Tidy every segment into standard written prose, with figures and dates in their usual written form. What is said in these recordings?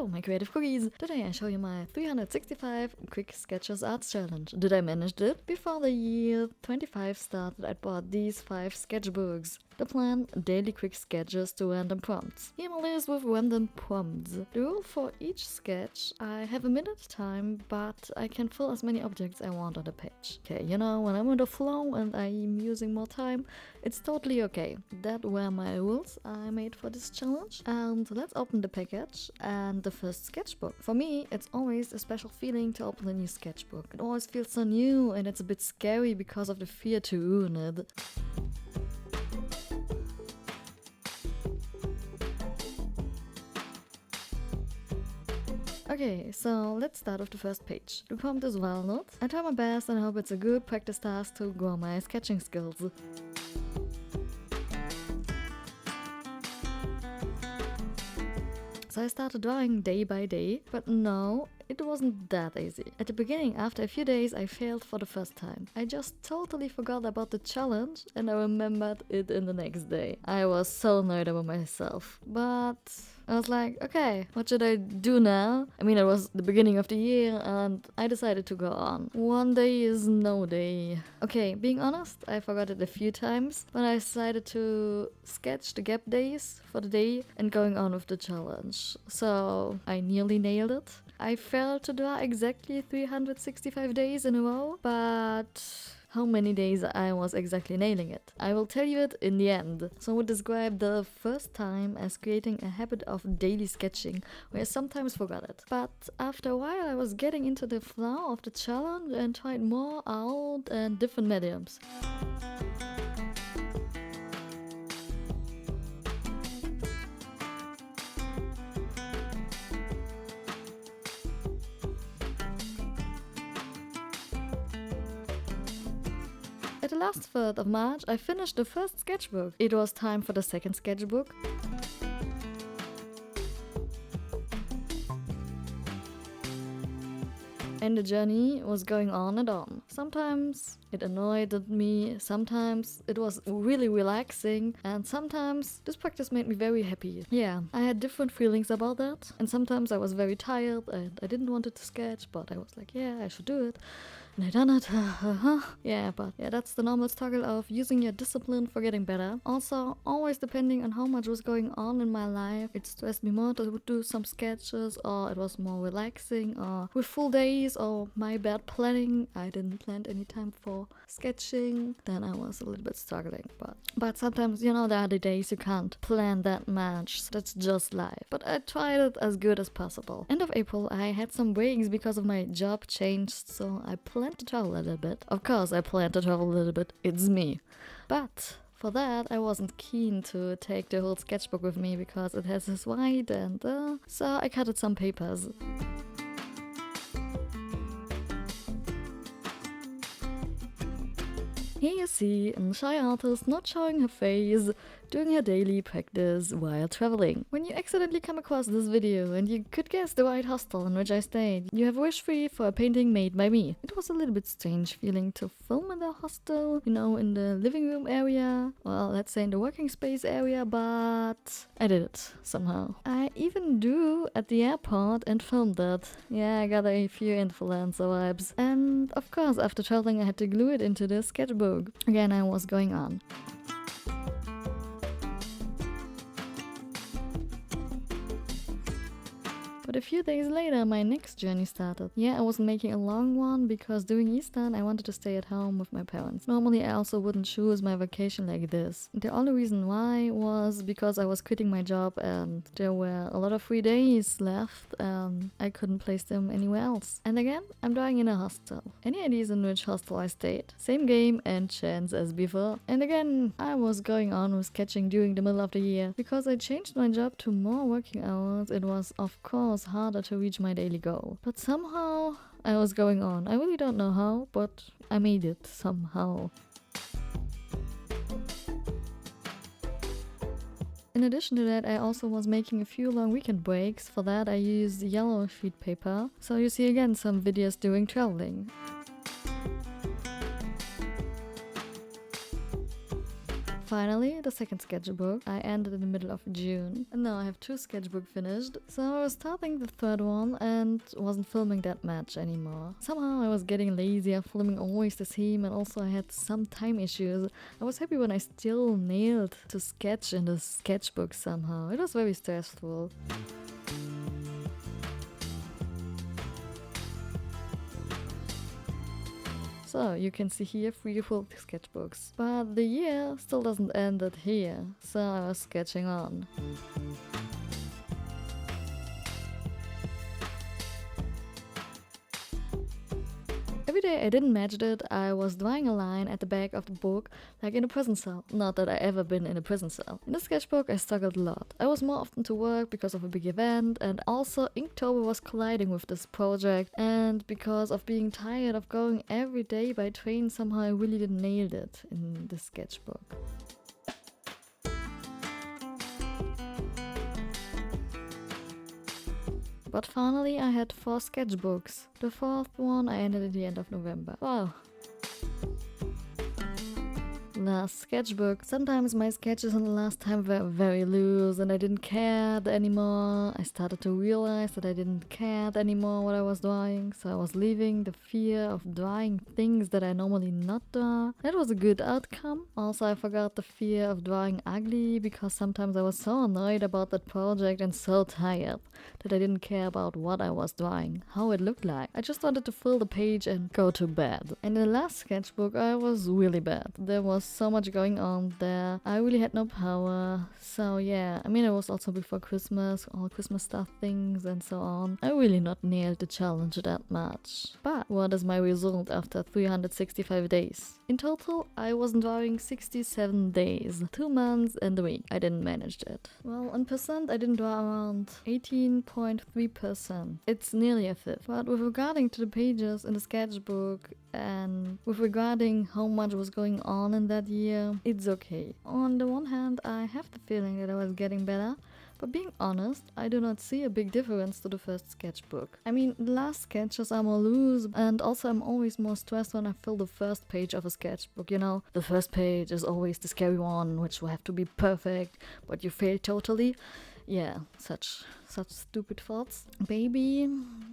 Hello, my creative cookies! Today I show you my 365 quick sketches arts challenge. Did I manage it? Before the year 25 started, I bought these 5 sketchbooks. The plan: daily quick sketches to random prompts. Here a list with random prompts. The rule for each sketch: I have a minute time, but I can fill as many objects I want on the page. Okay, you know, when I'm in the flow and I'm using more time, it's totally okay. That were my rules I made for this challenge. And let's open the package and the first sketchbook. For me, it's always a special feeling to open a new sketchbook. It always feels so new and it's a bit scary because of the fear to ruin it. Okay, so let's start with the first page. The prompt is walnut. I try my best and hope it's a good practice task to grow my sketching skills. So I started drawing day by day, but no, it wasn't that easy. At the beginning, after a few days, I failed for the first time. I just totally forgot about the challenge and I remembered it in the next day. I was so annoyed about myself, but I was like, okay, what should I do now? I mean, it was the beginning of the year and I decided to go on. One day is no day. Okay, being honest, I forgot it a few times, but I decided to sketch the gap days for the day and going on with the challenge. So I nearly nailed it. I failed to draw exactly 365 days in a row, but how many days I was exactly nailing it? I will tell you it in the end. So I would describe the first time as creating a habit of daily sketching, where I sometimes forgot it. But after a while I was getting into the flow of the challenge and tried more out and different mediums. At the last third of March, I finished the first sketchbook. It was time for the second sketchbook. And the journey was going on and on. Sometimes it annoyed me, sometimes it was really relaxing, and sometimes this practice made me very happy. Yeah, I had different feelings about that, and sometimes I was very tired and I didn't want it to sketch, but I was like, yeah, I should do it. And I done it. Yeah, but yeah, that's the normal struggle of using your discipline for getting better. Also, always depending on how much was going on in my life, it stressed me more to do some sketches, or it was more relaxing, or with full days, or my bad planning, I didn't plan any time for sketching, then I was a little bit struggling. But sometimes, you know, there are the days you can't plan that much. That's just life. But I tried it as good as possible. End of April, I had some breaks because of my job changed, so I planned to travel a little bit. Of course, I planned to travel a little bit. It's me. But for that, I wasn't keen to take the whole sketchbook with me because it has this white and so I cut some papers. Here you see a shy artist not showing her face, doing her daily practice while traveling. When you accidentally come across this video and you could guess the right hostel in which I stayed, you have wished free for a painting made by me. It was a little bit strange feeling to film in the hostel, you know, in the living room area, well, let's say in the working space area, but I did it somehow. I even drew at the airport and filmed it. Yeah, I got a few influencer vibes. And of course, after traveling I had to glue it into the sketchbook. Again, I was going on. But a few days later, my next journey started. Yeah, I wasn't making a long one because during Easter I wanted to stay at home with my parents. Normally I also wouldn't choose my vacation like this. The only reason why was because I was quitting my job and there were a lot of free days left and I couldn't place them anywhere else. And again, I'm dying in a hostel. Any ideas in which hostel I stayed? Same game and chance as before. And again, I was going on with sketching during the middle of the year. Because I changed my job to more working hours, it was of course harder to reach my daily goal. But somehow I was going on. I really don't know how, but I made it somehow. In addition to that, I also was making a few long weekend breaks. For that I used yellow sheet paper. So you see again some videos during traveling. finally, the second sketchbook I ended in the middle of June. And now I have 2 sketchbooks finished, so I was starting the third one and wasn't filming that much anymore. Somehow I was getting lazy of filming always the same, and also I had some time issues. I was happy when I still nailed to sketch in the sketchbook somehow. It was very stressful. So you can see here 3 full sketchbooks. But the year still doesn't end at here, so I was sketching on. Every day I didn't match it, I was drawing a line at the back of the book, like in a prison cell. Not that I ever been in a prison cell. In the sketchbook I struggled a lot. I was more often to work because of a big event, and also Inktober was colliding with this project, and because of being tired of going every day by train, somehow I really didn't nail it in the sketchbook. But finally I had 4 sketchbooks. The 4th one I ended at the end of November. Wow. Last sketchbook. Sometimes my sketches in the last time were very loose and I didn't care anymore. I started to realize that I didn't care anymore what I was drawing, so I was leaving the fear of drawing things that I normally not draw. That was a good outcome. Also, I forgot the fear of drawing ugly, because sometimes I was so annoyed about that project and so tired that I didn't care about what I was drawing, how it looked like. I just wanted to fill the page and go to bed. And in the last sketchbook I was really bad. There was so much going on there. I really had no power. So yeah, I mean, it was also before Christmas, all Christmas stuff things and so on. I really not nailed the challenge that much. But what is my result after 365 days? In total, I wasn't drawing 67 days, 2 months and a week. I didn't manage it. Well, in percent, I didn't draw around 18.3%. It's nearly a fifth. But with regarding to the pages in the sketchbook and with regarding how much was going on in that year, it's okay. On the one hand, I have the feeling that I was getting better, but being honest, I do not see a big difference to the first sketchbook. I mean, the last sketches are more loose, and also I'm always more stressed when I fill the first page of a sketchbook, you know? The first page is always the scary one, which will have to be perfect, but you fail totally. Yeah, such stupid thoughts. Maybe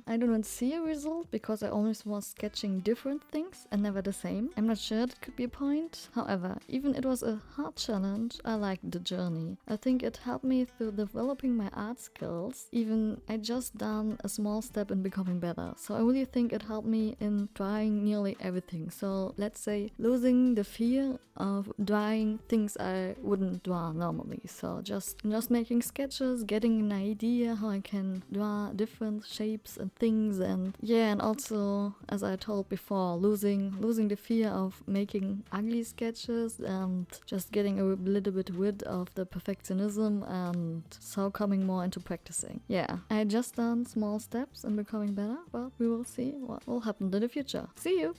I do not see a result because I always was sketching different things and never the same. I'm not sure, that could be a point. However, even it was a hard challenge, I liked the journey. I think it helped me through developing my art skills. Even I just done a small step in becoming better. So I really think it helped me in trying nearly everything. So let's say losing the fear of drawing things I wouldn't draw normally. So just making sketches, getting an idea how I can draw different shapes and things, and yeah, and also, as I told before, losing the fear of making ugly sketches and just getting a little bit rid of the perfectionism, and so coming more into practicing. Yeah, I just done small steps in becoming better, but we will see what will happen in the future. See you!